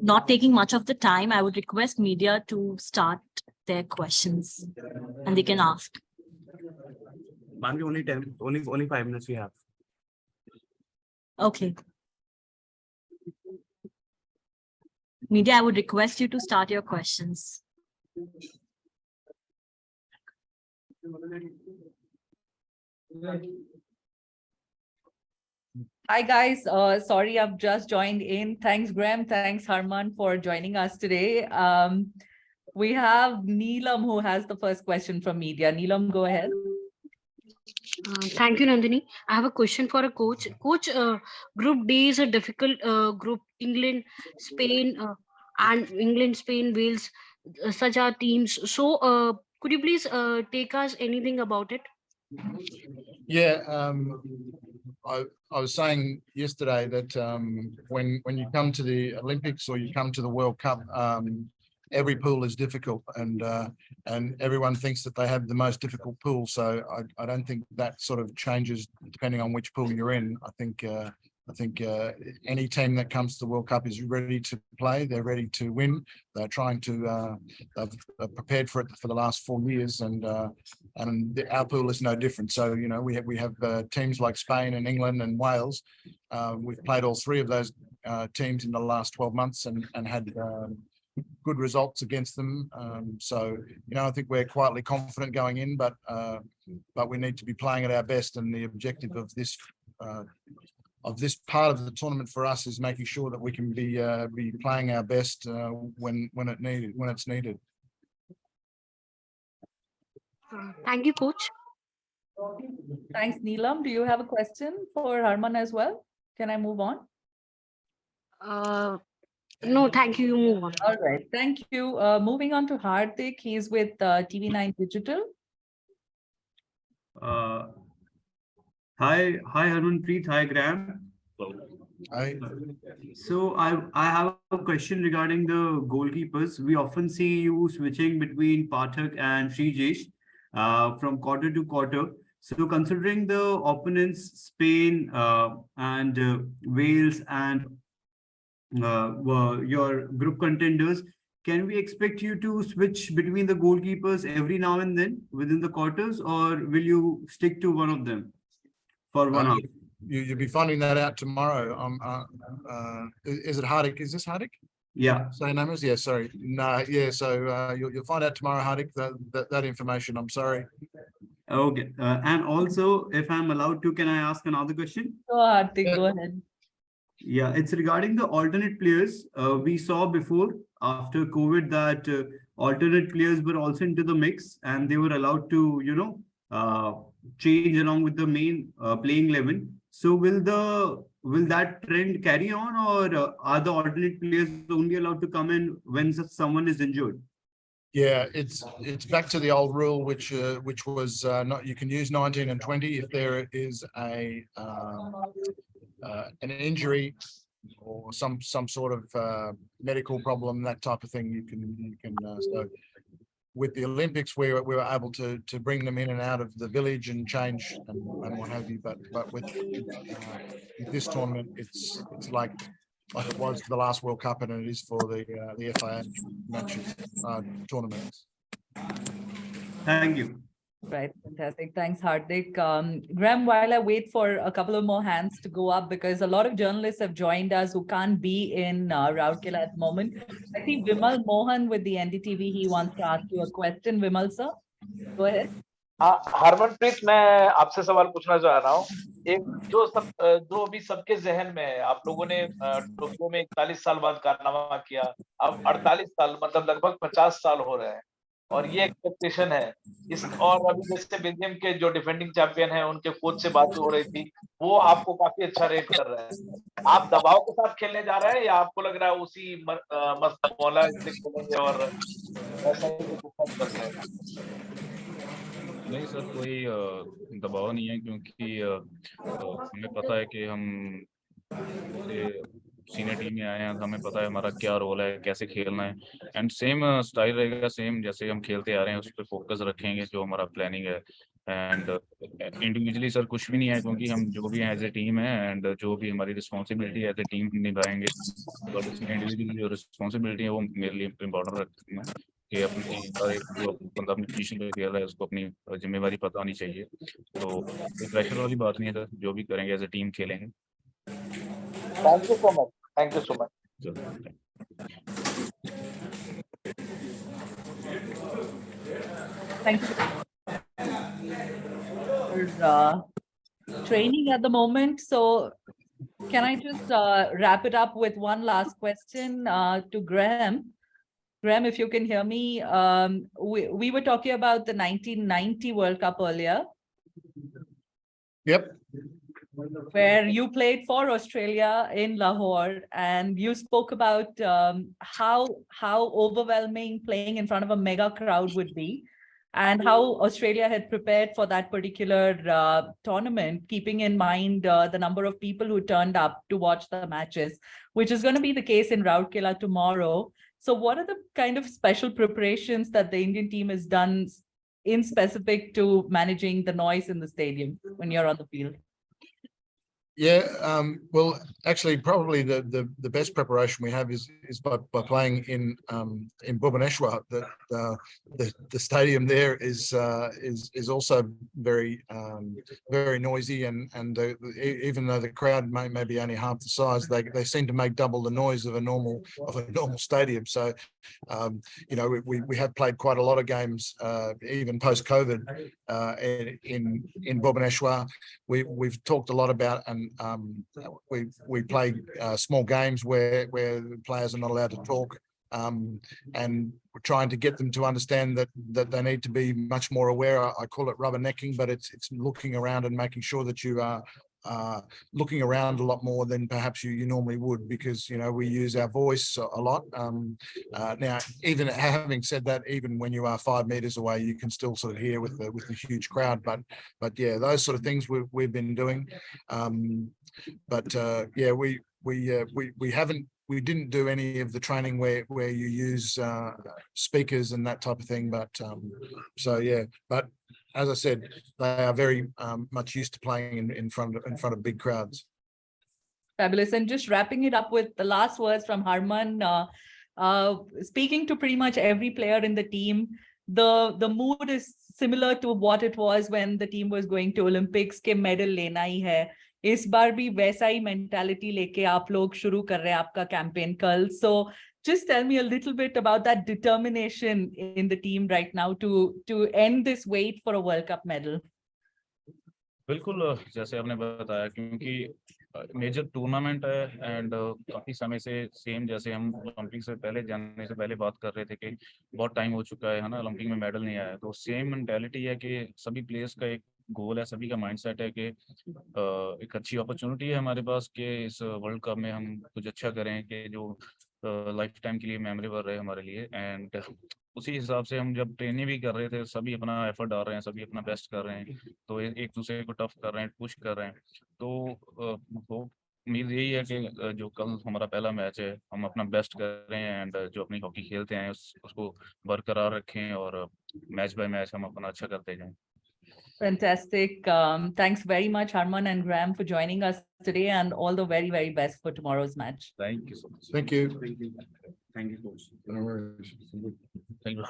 Not taking much of the time, I would request media to start their questions and they can ask. Ma'am, only 5 minutes we have. Okay. Media, I would request you to start your questions. Hi guys, sorry I've just joined in. Thanks Graham, thanks Harman for joining us today. We have Neelam who has the first question from media. Neelam, go ahead. Thank you, Nandini. I have a question for a coach. Coach, Group D is a difficult group. England, Spain, Wales, such are teams. So, could you please take us anything about it? Yeah, I was saying yesterday that when you come to the Olympics or you come to the World Cup, every pool is difficult, and everyone thinks that they have the most difficult pool. So I don't think that sort of changes depending on which pool you're in. I think any team that comes to the World Cup is ready to play. They're ready to win. They're trying to they've prepared for it for the last 4 years, and our pool is no different. So we have teams like Spain and England and Wales. We've played all 3 of those teams in the last 12 months and had good results against them. So I think we're quietly confident going in, but we need to be playing at our best, and the objective of this part of the tournament for us is making sure that we can be playing our best when it's needed. Thank you, coach. Thanks, Neelam. Do you have a question for Harman as well? Can I move on? No, thank you. You move on. All right, thank you. Moving on to Hardik. He's with TV9 Digital. Hi Harmanpreet. Hi Graham. Hi. So I have a question regarding the goalkeepers. We often see you switching between Pathak and Srijesh from quarter to quarter. So considering the opponents, Spain and Wales and your group contenders, can we expect you to switch between the goalkeepers every now and then within the quarters, or will you stick to one of them for 1 hour? You'll be finding that out tomorrow. Is it Hardik? Is this Hardik? Yeah. Same name as? Yeah, sorry. No, yeah, so you'll find out tomorrow, Hardik, that information. I'm sorry. Okay. And also, if I'm allowed to, can I ask another question? So Hardik, go ahead. Yeah, it's regarding the alternate players. We saw before, after COVID, that alternate players were also into the mix, and they were allowed to, change along with the main playing 11. So will that trend carry on, or are the alternate players only allowed to come in when someone is injured? Yeah, it's back to the old rule, which was not, you can use 19 and 20 if there is an injury or some sort of medical problem, that type of thing. You can so with the Olympics, we were able to bring them in and out of the village and change and what have you. But with this tournament, it's like it was for the last World Cup, and it is for the FIH matches tournaments. Thank you. Right, fantastic. Thanks, Hardik. Graham, while I wait for a couple of more hands to go up, because a lot of journalists have joined us who can't be in Rourkela at the moment. I see Vimal Mohan with the NDTV. He wants to ask you a question. Vimal, sir, go ahead. Harmanpreet, मैं आपसे सवाल पूछना चाह रहा हूँ। एक जो अभी सबके जहन में है, आप लोगों ने टोक्यो में 41 साल बाद कारनामा किया, अब 48 साल मतलब लगभग 50 साल हो रहे हैं, और ये एक्सपेक्टेशन है इस, और अभी जैसे बेल्जियम के जो डिफेंडिंग चैंपियन हैं उनके कोच से बात हो रही थी, वो आपको काफी अच्छा रेट कर रहे हैं। आप दबाव के साथ खेलने जा रहे हैं या आपको लग रहा है उसी मस्त मौला से खेलेंगे और ऐसा ही कुछ कर रहे हैं? नहीं सर, कोई दबाव नहीं है, क्योंकि हमें पता है कि हम सीनियर टीम में आए हैं, हमें पता है हमारा क्या रोल है, कैसे खेलना है, एंड सेम स्टाइल रहेगा, सेम जैसे हम खेलते आ रहे हैं उस पर फोकस रखेंगे। जो हमारा प्लानिंग है एंड इंडिविजुअली सर कुछ भी नहीं है, क्योंकि हम जो भी हैं एज ए टीम है, एंड जो भी हमारी रिस्पॉन्सिबिलिटी एज ए टीम निभाएंगे, बट इसमें इंडिविजुअल जो रिस्पॉन्सिबिलिटी है वो मेरे लिए इम्पोर्टेंट रखती है कि अपनी हर एक जो बंदा अपनी पोजीशन पे खेल रहा है उसको अपनी जिम्मेवारी पता होनी चाहिए। तो कोई प्रेशर वाली बात नहीं है सर, जो भी करेंगे एज ए टीम खेलेंगे। Thank you so much, thank you so much. Thank you for training at the moment. So can I just wrap it up with one last question to Graham? Graham, if you can hear me, we were talking about the 1990 World Cup earlier. Yep. Where you played for Australia in Lahore, and you spoke about how overwhelming playing in front of a mega crowd would be, and how Australia had prepared for that particular tournament, keeping in mind the number of people who turned up to watch the matches, which is going to be the case in Rourkela tomorrow. So what are the kind of special preparations that the Indian team has done in specific to managing the noise in the stadium when you're on the field? Yeah, well, actually, probably the best preparation we have is by playing in Bhubaneswar. The stadium there is also very very noisy, and even though the crowd may be only half the size, they seem to make double the noise of a normal stadium. So you know, we have played quite a lot of games even post COVID in Bhubaneswar. We've talked a lot about, and we play small games where the players are not allowed to talk, and we're trying to get them to understand that they need to be much more aware. I call it rubbernecking, but it's looking around and making sure that you are looking around a lot more than perhaps you normally would, because you know we use our voice a lot. Now, even having said that, even when you are 5 meters away, you can still sort of hear with the huge crowd. But yeah, those sort of things we've been doing. Yeah, we didn't do any of the training where you use speakers and that type of thing. But so yeah, but as I said, they are very much used to playing in front of big crowds. Fabulous. And just wrapping it up with the last words from Harman, speaking to pretty much every player in the team, the mood is similar to what it was when the team was going to Olympics के medal लेना ही है. इस बार भी वैसा ही mentality लेके आप लोग शुरू कर रहे हैं आपका campaign कल. So just tell me a little bit about that determination in the team right now to end this wait for a World Cup medal. बिल्कुल, जैसे आपने बताया, क्योंकि मेजर टूर्नामेंट है, एंड काफी समय से सेम जैसे हम ओलंपिक से पहले जाने से पहले बात कर रहे थे कि बहुत टाइम हो चुका है ना, ओलंपिक में मेडल नहीं आया, तो सेम मेंटालिटी है कि सभी प्लेयर्स का एक गोल है, सभी का माइंडसेट है कि एक अच्छी अपॉर्चुनिटी है हमारे पास कि इस वर्ल्ड कप में हम कुछ अच्छा करें कि जो लाइफ टाइम के लिए मेमोरेबल रहे हमारे लिए। एंड उसी हिसाब से हम जब ट्रेनिंग भी कर रहे थे, सभी अपना एफर्ट डाल रहे हैं, सभी अपना बेस्ट कर रहे हैं, तो एक दूसरे को टफ कर रहे हैं, पुश कर रहे हैं। तो उम्मीद यही है कि जो कल हमारा पहला मैच है हम अपना बेस्ट करें, एंड जो अपनी हॉकी खेलते हैं उसको बरकरार रखें, और मैच बाय मैच हम अपना अच्छा करते जाएं। Fantastic. Thanks very much, Harman and Graham, for joining us today, and all the very, very best for tomorrow's match. Thank you so much. Thank you. Thank you, coach. No worries. Thank you.